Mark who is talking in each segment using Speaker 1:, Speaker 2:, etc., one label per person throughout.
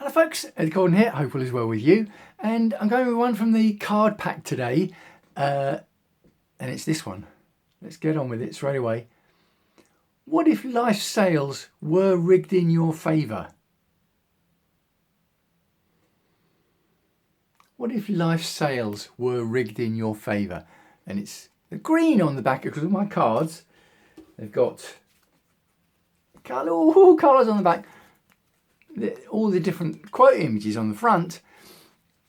Speaker 1: Hello folks, Ed Gordon here, hope all is well with you. And I'm going with one from the card pack today, and it's this one. Let's get on with it straight away. What if life's sails were rigged in your favour? What if life's sails were rigged in your favour? And it's the green on the back because of my cards. They've got colours on the back. All the different quote images on the front,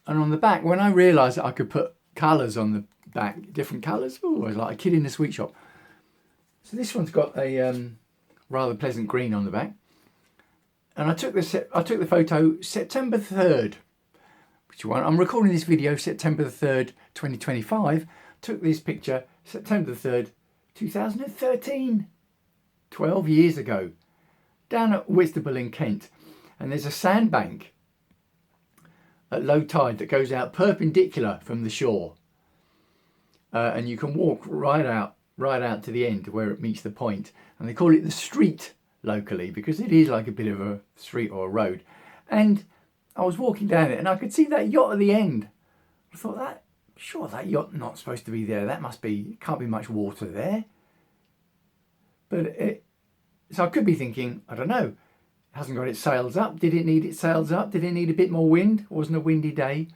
Speaker 1: and on the back, when I realised that I could put colours on the back, different colours, I was like a kid in a sweet shop. So this one's got a rather pleasant green on the back, and I took the photo September 3rd, which one I'm recording this video September the 3rd 2025. Took this picture September the 3rd 2013, 12 years ago, down at Whitstable in Kent. And there's a sandbank at low tide that goes out perpendicular from the shore, and you can walk right out to the end where it meets the point. And they call it the street locally because it is like a bit of a street or a road. And I was walking down it and I could see that yacht at the end. I thought, that yacht not supposed to be there. Can't be much water there. So I could be thinking, I don't know. Hasn't got its sails up. Did it need its sails up? Did it need a bit more wind? It wasn't a windy day.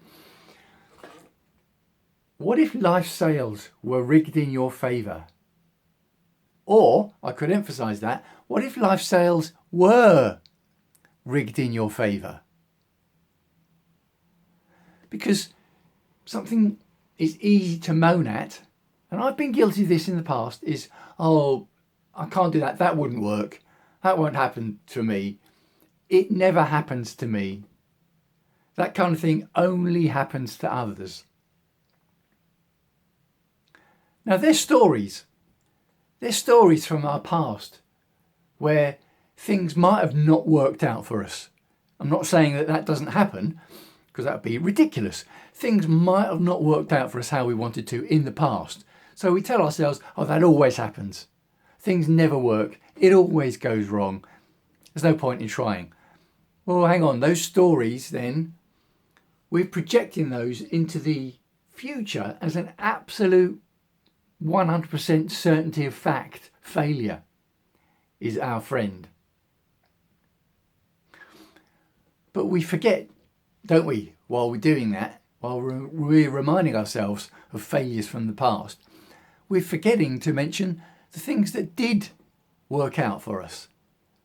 Speaker 1: What if life's sails were rigged in your favour? Or, I could emphasise that, what if life's sails were rigged in your favour? Because something is easy to moan at, and I've been guilty of this in the past, is, oh, I can't do that, that wouldn't work, that won't happen to me. It never happens to me. That kind of thing only happens to others. Now, there's stories from our past where things might have not worked out for us. I'm not saying that doesn't happen, because that would be ridiculous. Things might have not worked out for us how we wanted to in the past. So we tell ourselves, oh, that always happens. Things never work. It always goes wrong. There's no point in trying. Well, hang on. Those stories then, we're projecting those into the future as an absolute 100% certainty of fact. Failure is our friend. But we forget, don't we, while we're doing that, while we're reminding ourselves of failures from the past, we're forgetting to mention the things that did work out for us.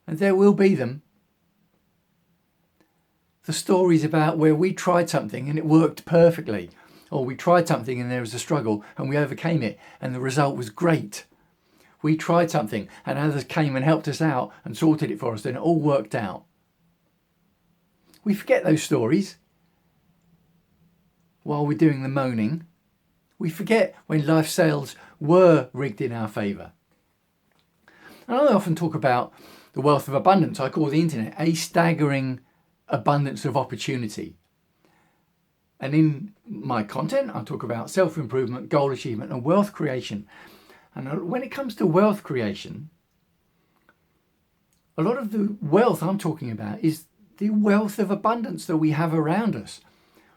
Speaker 1: And there will be them. The stories about where we tried something and it worked perfectly, or we tried something and there was a struggle and we overcame it and the result was great. We tried something and others came and helped us out and sorted it for us and it all worked out. We forget those stories while we're doing the moaning. We forget when life's sails were rigged in our favour. And I often talk about the wealth of abundance. I call the internet a staggering abundance of opportunity. And in my content, I talk about self-improvement, goal achievement and wealth creation. And when it comes to wealth creation, a lot of the wealth I'm talking about is the wealth of abundance that we have around us.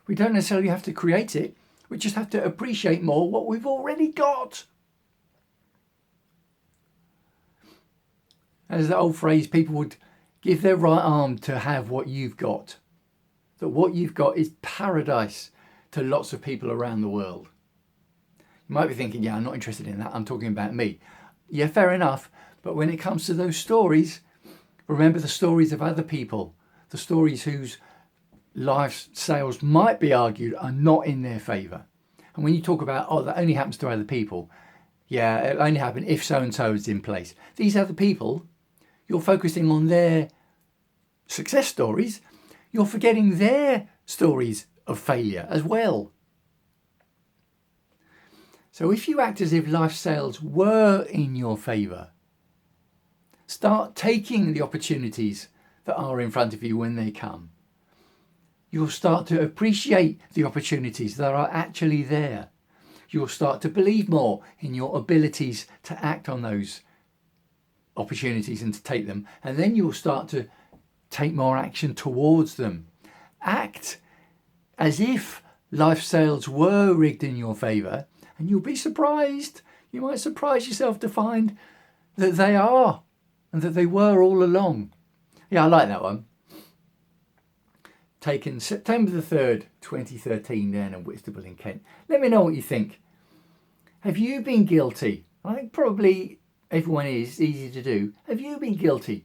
Speaker 1: We don't necessarily have to create it. We just have to appreciate more what we've already got. As the old phrase, people would give their right arm to have what you've got. That what you've got is paradise to lots of people around the world. You might be thinking, yeah, I'm not interested in that. I'm talking about me. Yeah, fair enough. But when it comes to those stories, remember the stories of other people, the stories whose life's sails might be argued are not in their favour. And when you talk about, oh, that only happens to other people, yeah, it only happen if so-and-so is in place. These other people, you're focusing on their success stories. You're forgetting their stories of failure as well. So if you act as if life's sails were in your favour, start taking the opportunities that are in front of you when they come. You'll start to appreciate the opportunities that are actually there. You'll start to believe more in your abilities to act on those opportunities and to take them. And then you'll start to take more action towards them. act as if life sales were rigged in your favour, and you'll be surprised. You might surprise yourself to find that they are, and that they were all along. Yeah, I like that one. Taken September the 3rd, 2013, down in Whitstable in Kent. Let me know what you think. Have you been guilty? I think probably everyone is, easy to do. Have you been guilty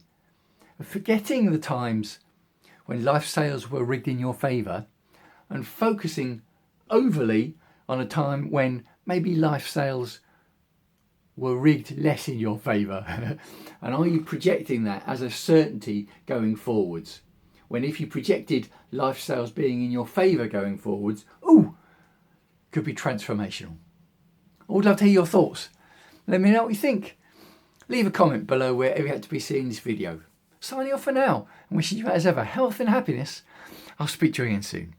Speaker 1: of forgetting the times when life sales were rigged in your favour and focusing overly on a time when maybe life sales were rigged less in your favour? And are you projecting that as a certainty going forwards? When if you projected life sales being in your favour going forwards, could be transformational. I would love to hear your thoughts. Let me know what you think. Leave a comment below wherever you had to be seeing this video. Signing off for now and wishing you as ever health and happiness. I'll speak to you again soon.